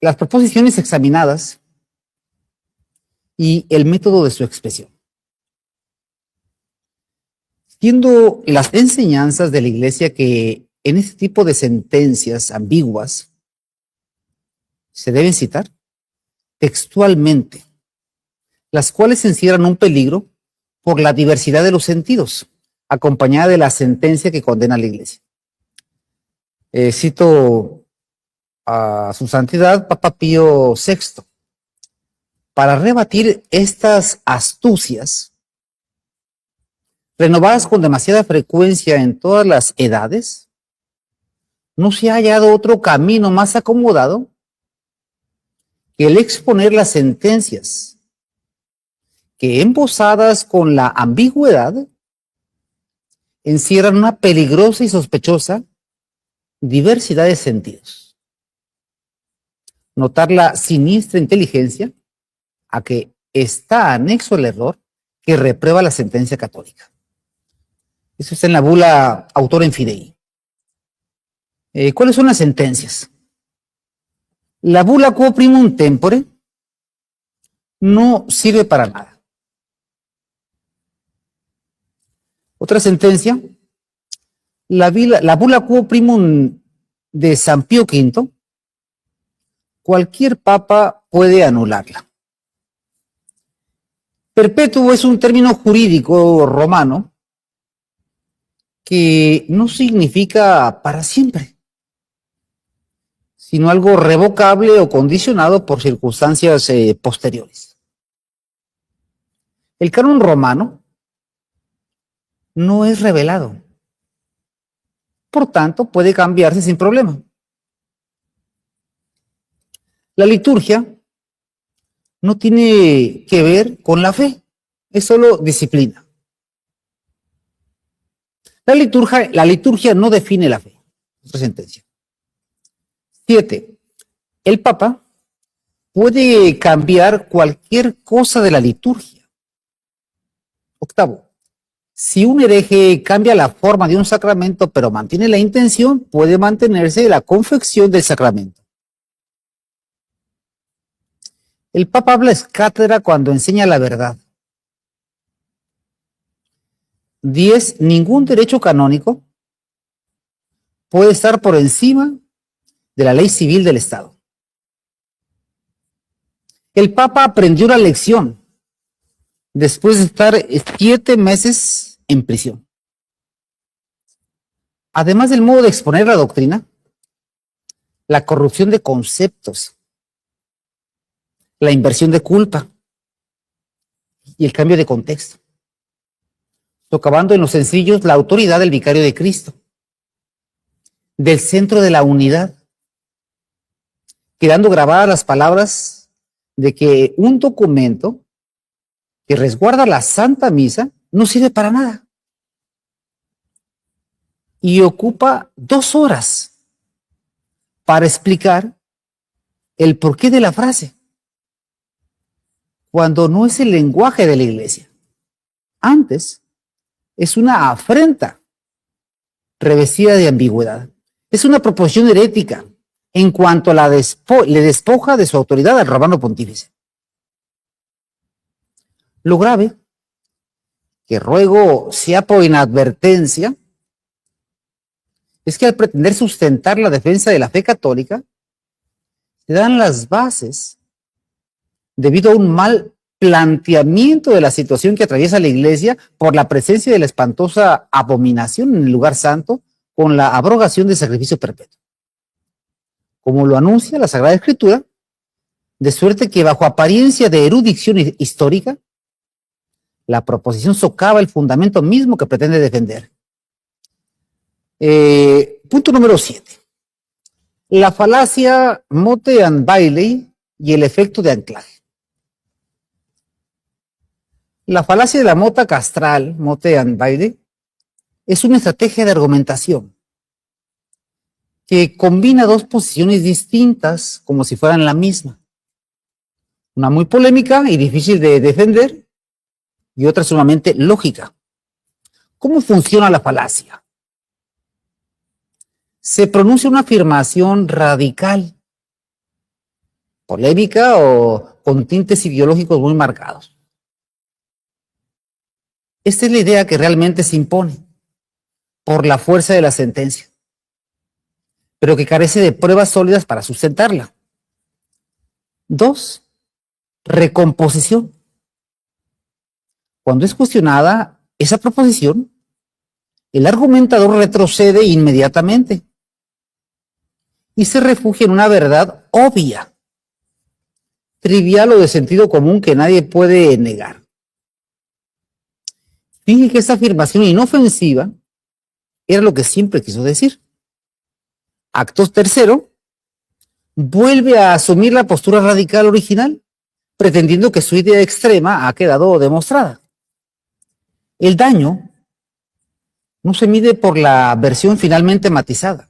las proposiciones examinadas y el método de su expresión. Siendo las enseñanzas de la Iglesia que en este tipo de sentencias ambiguas se deben citar textualmente, las cuales encierran un peligro por la diversidad de los sentidos, acompañada de la sentencia que condena a la Iglesia. Cito a su santidad Papa Pío VI. Para rebatir estas astucias, renovadas con demasiada frecuencia en todas las edades, no se ha hallado otro camino más acomodado que el exponer las sentencias que, embozadas con la ambigüedad, encierran una peligrosa y sospechosa diversidad de sentidos. Notar la siniestra inteligencia a que está anexo el error que reprueba la sentencia católica. Eso está en la bula Autorem Fidei. ¿Cuáles son las sentencias? La bula Quo Primum Tempore no sirve para nada. Otra sentencia, la bula Quo Primum de San Pío V, cualquier papa puede anularla. Perpetuo es un término jurídico romano que no significa para siempre, sino algo revocable o condicionado por circunstancias posteriores. El canon romano no es revelado, por tanto puede cambiarse sin problema. La liturgia no tiene que ver con la fe, es solo disciplina. La liturgia no define la fe. Otra sentencia. 7. El Papa puede cambiar cualquier cosa de la liturgia. 8. Si un hereje cambia la forma de un sacramento pero mantiene la intención, puede mantenerse la confección del sacramento. El Papa habla es cátedra cuando enseña la verdad. 10. Ningún derecho canónico puede estar por encima de la ley civil del Estado. El Papa aprendió la lección después de estar 7 meses en prisión. Además del modo de exponer la doctrina, la corrupción de conceptos, la inversión de culpa y el cambio de contexto, socavando en los sencillos la autoridad del vicario de Cristo, del centro de la unidad, quedando grabadas las palabras de que un documento que resguarda la Santa Misa no sirve para nada y ocupa 2 horas para explicar el porqué de la frase, cuando no es el lenguaje de la Iglesia. Antes, es una afrenta revestida de ambigüedad. Es una proposición herética en cuanto le despoja de su autoridad al romano pontífice. Lo grave, que ruego sea por inadvertencia, es que al pretender sustentar la defensa de la fe católica, se dan las bases debido a un mal planteamiento de la situación que atraviesa la Iglesia por la presencia de la espantosa abominación en el lugar santo con la abrogación del sacrificio perpetuo, como lo anuncia la Sagrada Escritura, de suerte que bajo apariencia de erudición histórica, la proposición socava el fundamento mismo que pretende defender. Punto número 7. La falacia mote and bailey y el efecto de anclaje. La falacia de la mota castral, mote and bailey, es una estrategia de argumentación que combina 2 posiciones distintas como si fueran la misma. Una muy polémica y difícil de defender y otra sumamente lógica. ¿Cómo funciona la falacia? Se pronuncia una afirmación radical polémica o con tintes ideológicos muy marcados. Esta es la idea que realmente se impone por la fuerza de la sentencia, pero que carece de pruebas sólidas para sustentarla. 2. Recomposición. Cuando es cuestionada esa proposición, el argumentador retrocede inmediatamente y se refugia en una verdad obvia, trivial o de sentido común que nadie puede negar. Fíjense que esa afirmación inofensiva era lo que siempre quiso decir. Acto tercero, vuelve a asumir la postura radical original, pretendiendo que su idea extrema ha quedado demostrada. El daño no se mide por la versión finalmente matizada,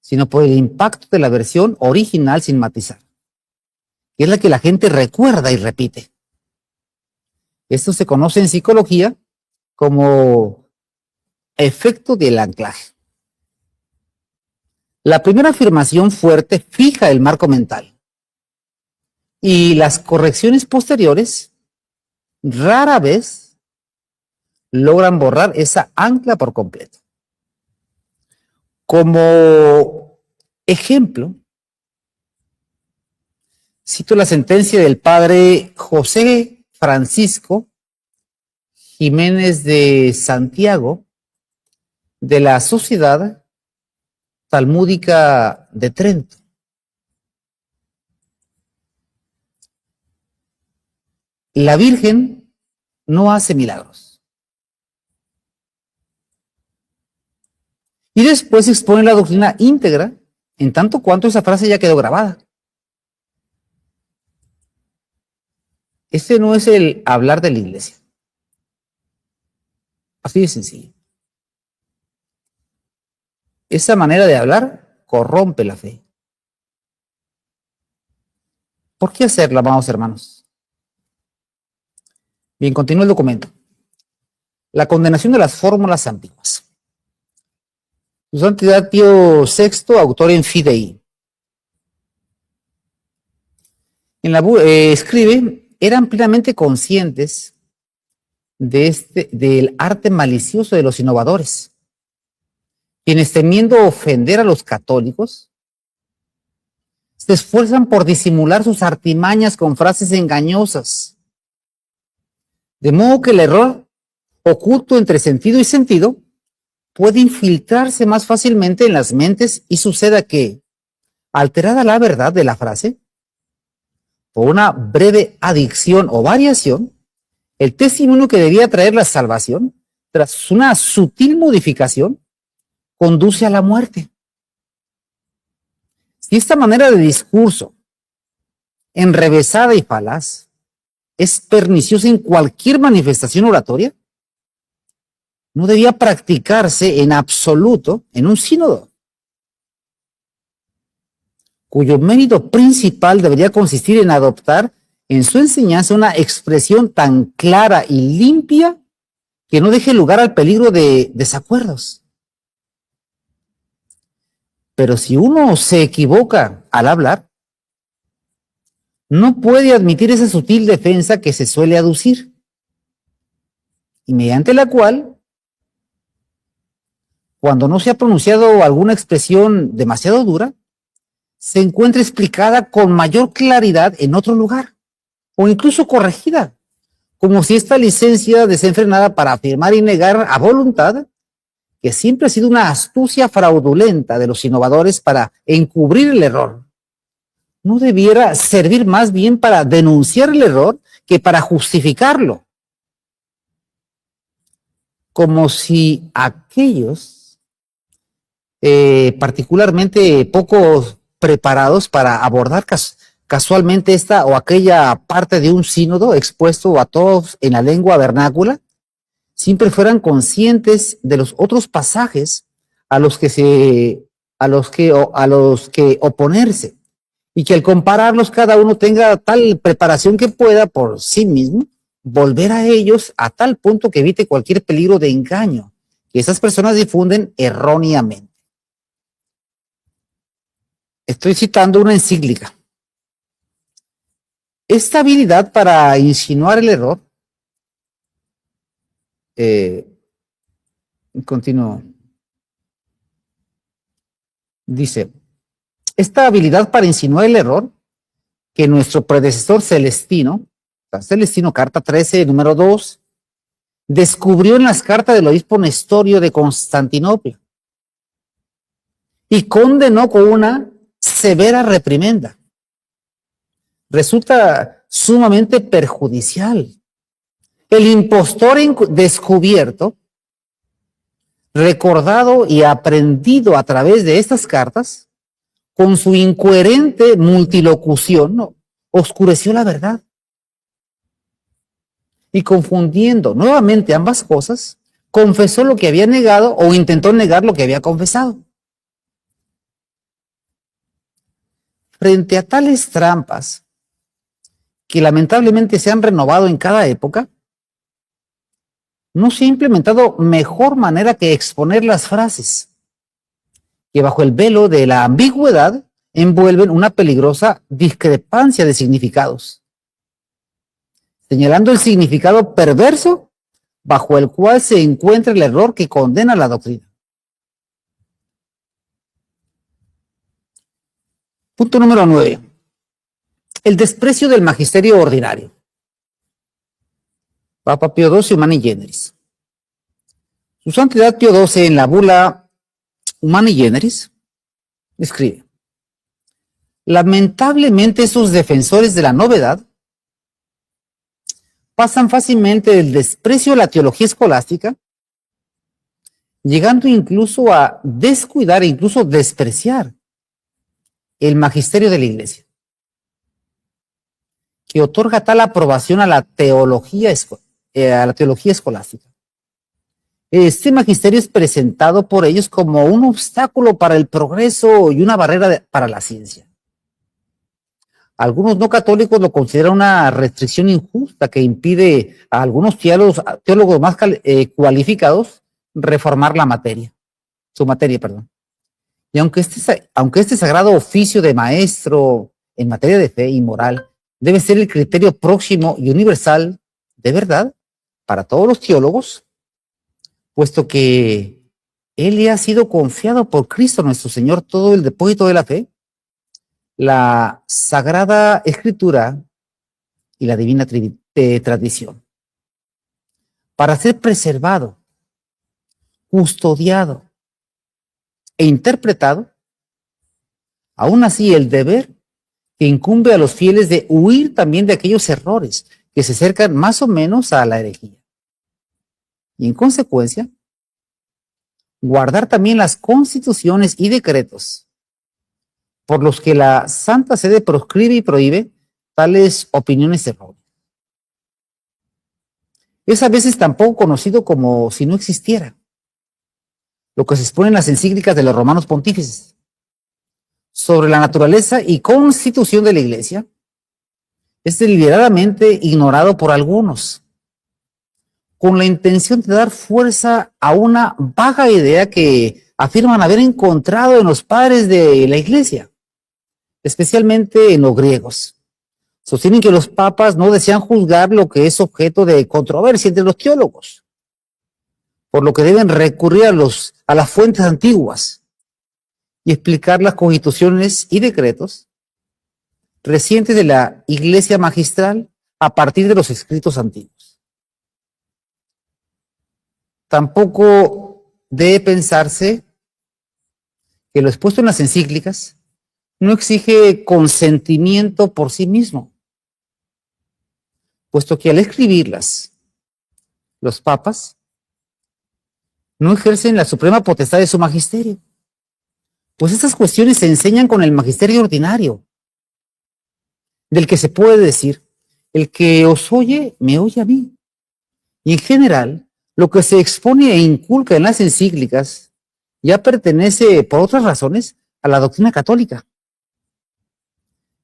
sino por el impacto de la versión original sin matizar, que es la que la gente recuerda y repite. Esto se conoce en psicología como efecto del anclaje. La primera afirmación fuerte fija el marco mental y las correcciones posteriores rara vez logran borrar esa ancla por completo. Como ejemplo, cito la sentencia del padre José Francisco Jiménez de Santiago de la Sociedad Talmúdica de Trento. La Virgen no hace milagros. Y después expone la doctrina íntegra, en tanto cuanto esa frase ya quedó grabada. Este no es el hablar de la iglesia. Así de sencillo. Esa manera de hablar corrompe la fe. ¿Por qué hacerla, amados hermanos? Bien, continúa el documento. La condenación de las fórmulas ambiguas. Su Santidad Pío VI, autor en Fidei. Escribe, eran plenamente conscientes del arte malicioso de los innovadores, quienes temiendo ofender a los católicos, se esfuerzan por disimular sus artimañas con frases engañosas, de modo que el error oculto entre sentido y sentido puede infiltrarse más fácilmente en las mentes y suceda que, alterada la verdad de la frase, por una breve adicción o variación, el testimonio que debía traer la salvación, tras una sutil modificación, conduce a la muerte. Si esta manera de discurso, enrevesada y falaz, es perniciosa en cualquier manifestación oratoria, no debía practicarse en absoluto en un sínodo, cuyo mérito principal debería consistir en adoptar en su enseñanza una expresión tan clara y limpia que no deje lugar al peligro de desacuerdos. Pero si uno se equivoca al hablar, no puede admitir esa sutil defensa que se suele aducir, y mediante la cual, cuando no se ha pronunciado alguna expresión demasiado dura, se encuentra explicada con mayor claridad en otro lugar, o incluso corregida, como si esta licencia desenfrenada para afirmar y negar a voluntad, que siempre ha sido una astucia fraudulenta de los innovadores para encubrir el error, no debiera servir más bien para denunciar el error que para justificarlo. Como si aquellos, particularmente poco preparados para abordar casualmente esta o aquella parte de un sínodo expuesto a todos en la lengua vernácula, siempre fueran conscientes de los otros pasajes a los que oponerse, y que al compararlos cada uno tenga tal preparación que pueda por sí mismo volver a ellos a tal punto que evite cualquier peligro de engaño que esas personas difunden erróneamente. Estoy citando una encíclica. Esta habilidad para insinuar el error, continúo, dice, esta habilidad para insinuar el error que nuestro predecesor Celestino, carta 13, número 2, descubrió en las cartas del obispo Nestorio de Constantinopla y condenó con una severa reprimenda. Resulta sumamente perjudicial. El impostor descubierto, recordado y aprendido a través de estas cartas, con su incoherente multilocución, oscureció la verdad. Y confundiendo nuevamente ambas cosas, confesó lo que había negado o intentó negar lo que había confesado. Frente a tales trampas, que lamentablemente se han renovado en cada época, no se ha implementado mejor manera que exponer las frases, que bajo el velo de la ambigüedad envuelven una peligrosa discrepancia de significados, señalando el significado perverso bajo el cual se encuentra el error que condena la doctrina. Punto número 9. El desprecio del magisterio ordinario. Papa Pío XII, Humani Generis. Su Santidad Pío XII, en la bula Humani Generis, escribe: lamentablemente esos defensores de la novedad pasan fácilmente del desprecio a la teología escolástica, llegando incluso a descuidar e incluso despreciar el magisterio de la Iglesia, que otorga tal aprobación a la teología escolástica. Este magisterio es presentado por ellos como un obstáculo para el progreso y una barrera para la ciencia. Algunos no católicos lo consideran una restricción injusta que impide a algunos teólogos más cualificados reformar su materia. Y aunque este sagrado oficio de maestro en materia de fe y moral debe ser el criterio próximo y universal de verdad para todos los teólogos, puesto que él le ha sido confiado por Cristo nuestro Señor todo el depósito de la fe, la Sagrada Escritura y la divina tradición, para ser preservado, custodiado e interpretado. Aún así, el deber que incumbe a los fieles de huir también de aquellos errores que se acercan más o menos a la herejía. Y en consecuencia, guardar también las constituciones y decretos por los que la Santa Sede proscribe y prohíbe tales opiniones erróneas. Es a veces tan poco conocido como si no existiera lo que se expone en las encíclicas de los romanos pontífices sobre la naturaleza y constitución de la Iglesia. Es deliberadamente ignorado por algunos, con la intención de dar fuerza a una vaga idea que afirman haber encontrado en los padres de la Iglesia, especialmente en los griegos. Sostienen que los papas no desean juzgar lo que es objeto de controversia entre los teólogos, por lo que deben recurrir a las fuentes antiguas y explicar las constituciones y decretos recientes de la Iglesia magistral a partir de los escritos antiguos. Tampoco debe pensarse que lo expuesto en las encíclicas no exige consentimiento por sí mismo, puesto que al escribirlas, los papas no ejercen la suprema potestad de su magisterio, pues estas cuestiones se enseñan con el magisterio ordinario, del que se puede decir: el que os oye, me oye a mí. Y en general, lo que se expone e inculca en las encíclicas ya pertenece, por otras razones, a la doctrina católica.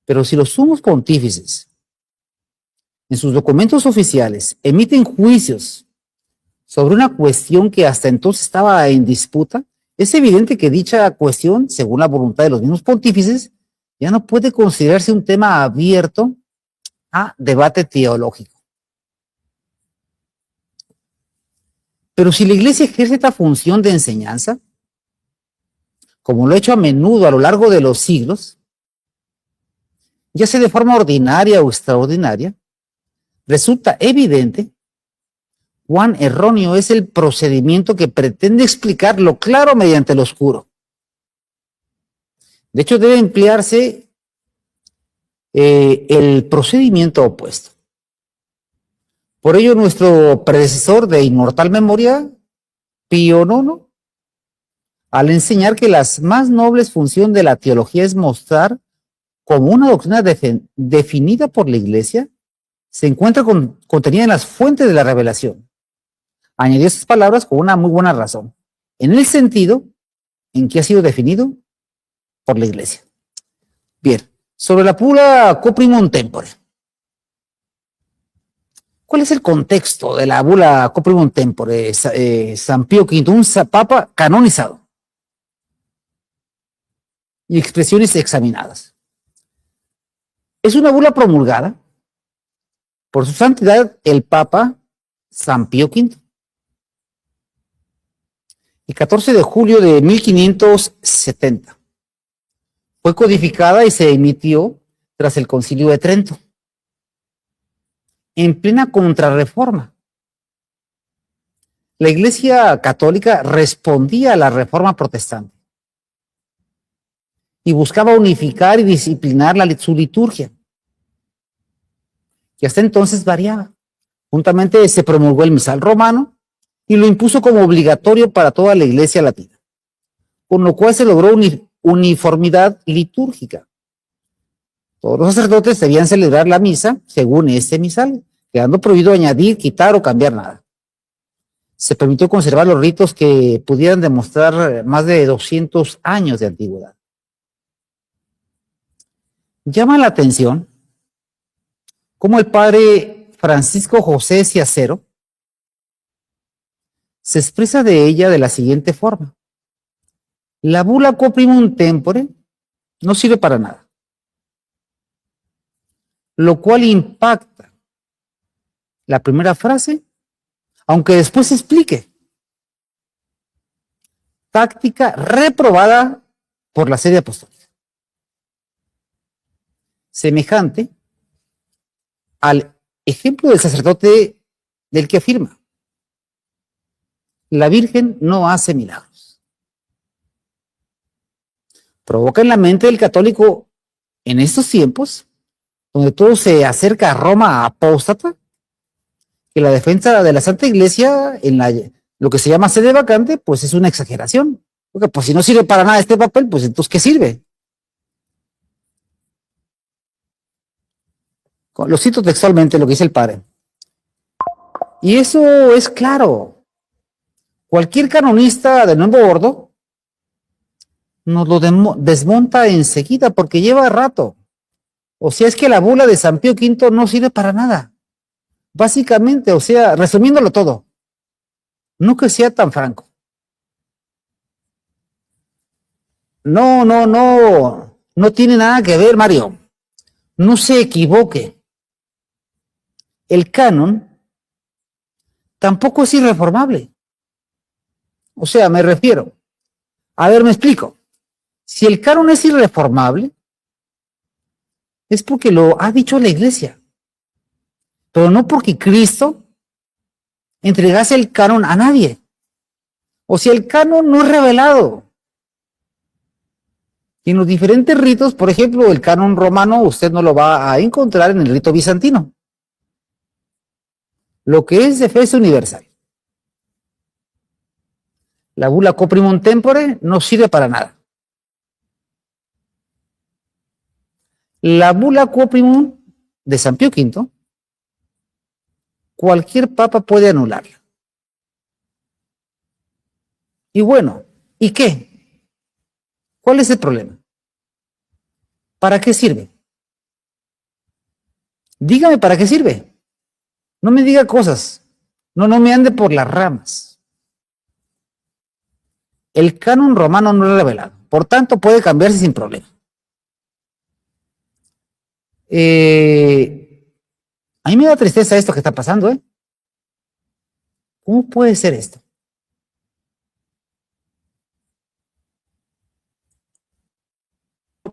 Pero si los sumos pontífices, en sus documentos oficiales, emiten juicios sobre una cuestión que hasta entonces estaba en disputa, Es evidente que dicha cuestión, según la voluntad de los mismos pontífices, ya no puede considerarse un tema abierto a debate teológico. Pero si la Iglesia ejerce esta función de enseñanza, como lo ha hecho a menudo a lo largo de los siglos, ya sea de forma ordinaria o extraordinaria, resulta evidente cuán erróneo es el procedimiento que pretende explicar lo claro mediante lo oscuro. De hecho, debe emplearse el procedimiento opuesto. Por ello, nuestro predecesor de inmortal memoria, Pío IX, al enseñar que la más noble función de la teología es mostrar como una doctrina definida por la Iglesia, se encuentra contenida en las fuentes de la revelación. Añadió estas palabras con una muy buena razón, en el sentido en que ha sido definido por la Iglesia. Bien, sobre la bula Coprimum Tempore. ¿Cuál es el contexto de la bula Coprimum Tempore? San Pío V, un papa canonizado. Y expresiones examinadas. Es una bula promulgada por su santidad el Papa San Pío V. El 14 de julio de 1570. Fue codificada y se emitió tras el Concilio de Trento, en plena contrarreforma. La Iglesia Católica respondía a la reforma protestante y buscaba unificar y disciplinar su liturgia, que hasta entonces variaba. Juntamente se promulgó el misal romano y lo impuso como obligatorio para toda la Iglesia latina, con lo cual se logró uniformidad litúrgica. Todos los sacerdotes debían celebrar la misa según este misal, quedando prohibido añadir, quitar o cambiar nada. Se permitió conservar los ritos que pudieran demostrar más de 200 años de antigüedad. Llama la atención cómo el padre Francisco José Ciacero se expresa de ella de la siguiente forma: la bula Coprimum Tempore no sirve para nada, lo cual impacta la primera frase, aunque después se explique. Táctica reprobada por la Sede Apostólica. Semejante al ejemplo del sacerdote del que afirma: la Virgen no hace milagros. Provoca en la mente del católico en estos tiempos, donde todo se acerca a Roma apóstata, que la defensa de la Santa Iglesia en lo que se llama sede vacante, pues es una exageración. Porque pues si no sirve para nada este papel, pues entonces ¿qué sirve? Lo cito textualmente lo que dice el padre. Y eso es claro. Cualquier canonista de nuevo bordo nos lo desmonta enseguida porque lleva rato. O sea, es que la bula de San Pío V no sirve para nada. Básicamente, o sea, resumiéndolo todo, no que sea tan franco. No tiene nada que ver, Mario. No se equivoque. El canon tampoco es irreformable. O sea, me refiero. A ver, me explico. Si el canon es irreformable, es porque lo ha dicho la Iglesia, pero no porque Cristo entregase el canon a nadie. O sea, el canon no es revelado. Y en los diferentes ritos, por ejemplo, el canon romano, usted no lo va a encontrar en el rito bizantino. Lo que es de fe es universal. La bula Coprimum Tempore no sirve para nada. La bula Coprimum de San Pío V, cualquier papa puede anularla. Y bueno, ¿y qué? ¿Cuál es el problema? ¿Para qué sirve? Dígame para qué sirve. No me diga cosas. No me ande por las ramas. el canon romano no es revelado, por tanto puede cambiarse sin problema. A mí me da tristeza esto que está pasando, ¿eh? ¿Cómo puede ser esto?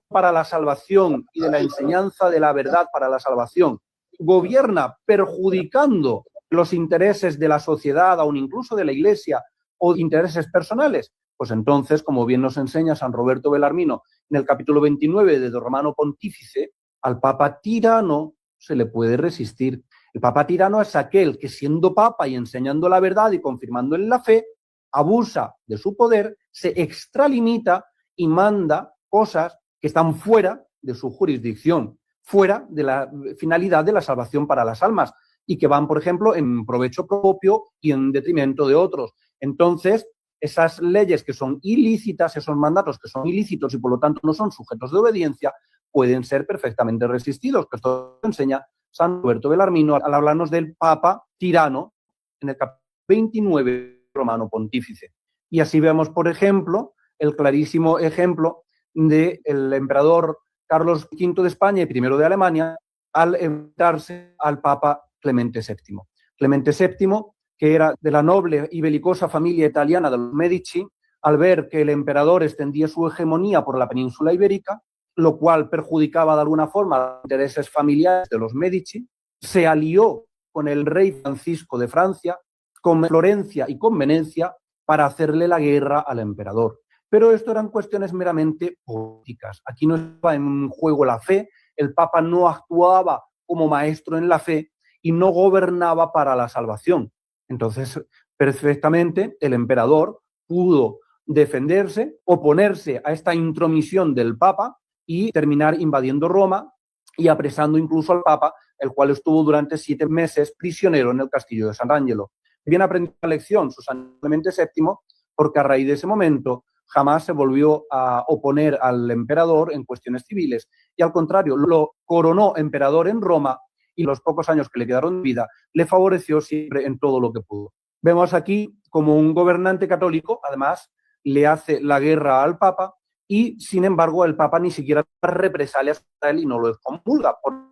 Para la salvación y de la enseñanza de la verdad para la salvación gobierna perjudicando los intereses de la sociedad, aun incluso de la Iglesia, o intereses personales, pues entonces, como bien nos enseña San Roberto Belarmino en el capítulo 29 de Romano Pontífice, al Papa tirano se le puede resistir. El Papa tirano es aquel que, siendo Papa y enseñando la verdad y confirmando en la fe, abusa de su poder, se extralimita y manda cosas que están fuera de su jurisdicción, fuera de la finalidad de la salvación para las almas y que van, por ejemplo, en provecho propio y en detrimento de otros. Entonces, esas leyes que son ilícitas, esos mandatos que son ilícitos y por lo tanto no son sujetos de obediencia, pueden ser perfectamente resistidos, que esto enseña San Roberto Belarmino al hablarnos del Papa tirano en el capítulo 29 Romano Pontífice. Y así vemos, por ejemplo, el clarísimo ejemplo del emperador Carlos V de España y I de Alemania al enfrentarse al Papa Clemente VII. Clemente VII, que era de la noble y belicosa familia italiana de los Medici, al ver que el emperador extendía su hegemonía por la península ibérica, lo cual perjudicaba de alguna forma los intereses familiares de los Medici, se alió con el rey Francisco de Francia, con Florencia y con Venecia para hacerle la guerra al emperador. Pero esto eran cuestiones meramente políticas. Aquí no estaba en juego la fe, el Papa no actuaba como maestro en la fe y no gobernaba para la salvación. Entonces, perfectamente, el emperador pudo defenderse, oponerse a esta intromisión del Papa y terminar invadiendo Roma y apresando incluso al Papa, el cual estuvo durante 7 meses prisionero en el castillo de San Angelo. Bien aprendió la lección su San Clemente VII, porque a raíz de ese momento jamás se volvió a oponer al emperador en cuestiones civiles y al contrario, lo coronó emperador en Roma y los pocos años que le quedaron de vida le favoreció siempre en todo lo que pudo. Vemos aquí como un gobernante católico, además, le hace la guerra al Papa y, sin embargo, el Papa ni siquiera represalia a él y no lo excomulga, por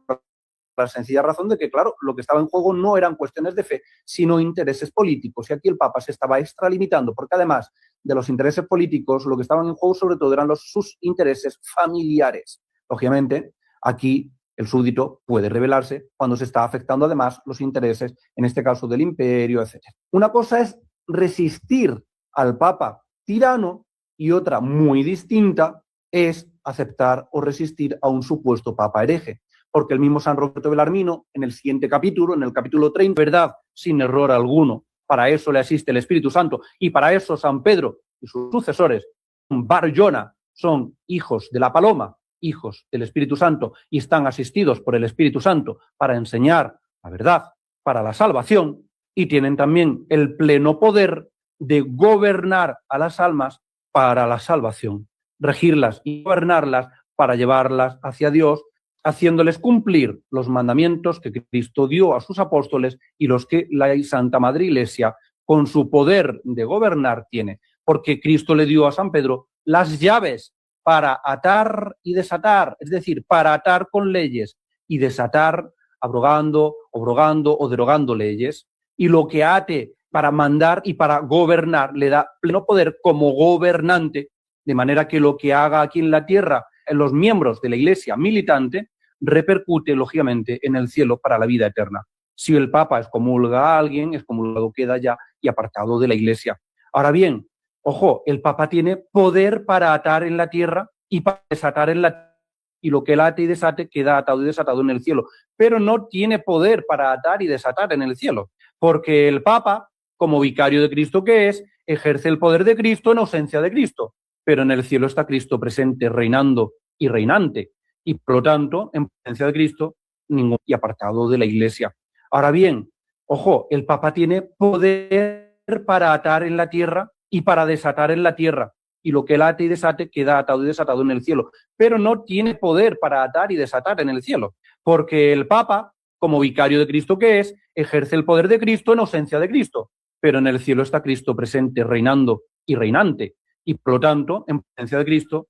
la sencilla razón de que, claro, lo que estaba en juego no eran cuestiones de fe, sino intereses políticos. Y aquí el Papa se estaba extralimitando, porque además de los intereses políticos, lo que estaban en juego sobre todo eran sus intereses familiares. Lógicamente, aquí el súbdito puede rebelarse cuando se está afectando además los intereses, en este caso del imperio, etc. Una cosa es resistir al Papa tirano y otra muy distinta es aceptar o resistir a un supuesto Papa hereje. Porque el mismo San Roberto Belarmino, en el siguiente capítulo, en el capítulo 30, verdad, sin error alguno, para eso le asiste el Espíritu Santo y para eso San Pedro y sus sucesores, Bar Jona, son hijos de la paloma, hijos del Espíritu Santo y están asistidos por el Espíritu Santo para enseñar la verdad, para la salvación y tienen también el pleno poder de gobernar a las almas para la salvación, regirlas y gobernarlas para llevarlas hacia Dios, haciéndoles cumplir los mandamientos que Cristo dio a sus apóstoles y los que la Santa Madre Iglesia, con su poder de gobernar, tiene. Porque Cristo le dio a San Pedro las llaves para atar y desatar, es decir, para atar con leyes y desatar abrogando, obrogando o derogando leyes. Y lo que ate para mandar y para gobernar le da pleno poder como gobernante, de manera que lo que haga aquí en la tierra en los miembros de la Iglesia militante repercute, lógicamente, en el cielo para la vida eterna. Si el Papa excomulga a alguien, excomulgado queda ya y apartado de la Iglesia. Ahora bien, ojo, el Papa tiene poder para atar en la tierra y para desatar en la tierra, y lo que él ate y desate queda atado y desatado en el cielo. Pero no tiene poder para atar y desatar en el cielo, porque el Papa, como vicario de Cristo que es, ejerce el poder de Cristo en ausencia de Cristo. Pero en el cielo está Cristo presente, reinando y reinante, y por lo tanto, en presencia de Cristo, ningún y apartado de la Iglesia. Ahora bien, ojo, el Papa tiene poder para atar en la tierra y para desatar en la tierra, y lo que él ate y desate queda atado y desatado en el cielo, pero no tiene poder para atar y desatar en el cielo, porque el Papa, como vicario de Cristo que es, ejerce el poder de Cristo en ausencia de Cristo, pero en el cielo está Cristo presente, reinando y reinante, y por lo tanto, en presencia de Cristo,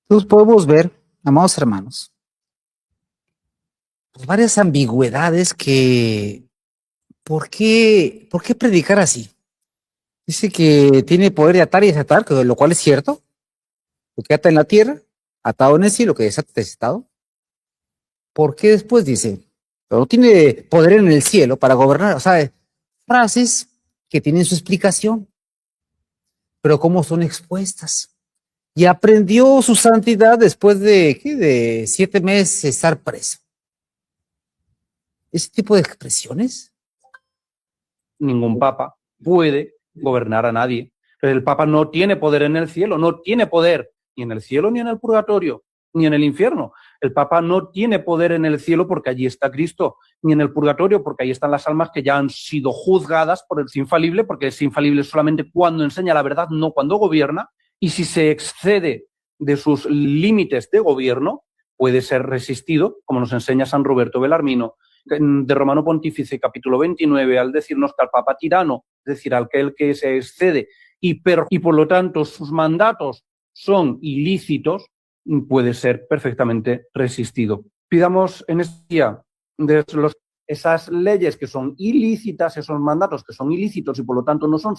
Entonces podemos ver, amados hermanos, pues varias ambigüedades que, ¿por qué predicar así? Dice que tiene poder de atar y desatar, lo cual es cierto. Lo que ata en la tierra, atado en el cielo, que desata desatado. ¿Por qué después dice? Pero no tiene poder en el cielo para gobernar. O sea, frases que tienen su explicación, pero cómo son expuestas. Y aprendió su santidad después de, ¿qué? De 7 meses estar preso. Ese tipo de expresiones. ningún papa puede gobernar a nadie. Entonces, el papa no tiene poder en el cielo, no tiene poder ni en el cielo, ni en el purgatorio, ni en el infierno. El papa no tiene poder en el cielo porque allí está Cristo, ni en el purgatorio porque ahí están las almas que ya han sido juzgadas por el infalible, porque es infalible solamente cuando enseña la verdad, no cuando gobierna, y si se excede de sus límites de gobierno, puede ser resistido, como nos enseña San Roberto Belarmino, de Romano Pontífice, capítulo 29, al decirnos que al Papa tirano, es decir, aquel que se excede y por lo tanto sus mandatos son ilícitos, puede ser perfectamente resistido. Pidamos en este día de esas leyes que son ilícitas, esos mandatos que son ilícitos y por lo tanto no son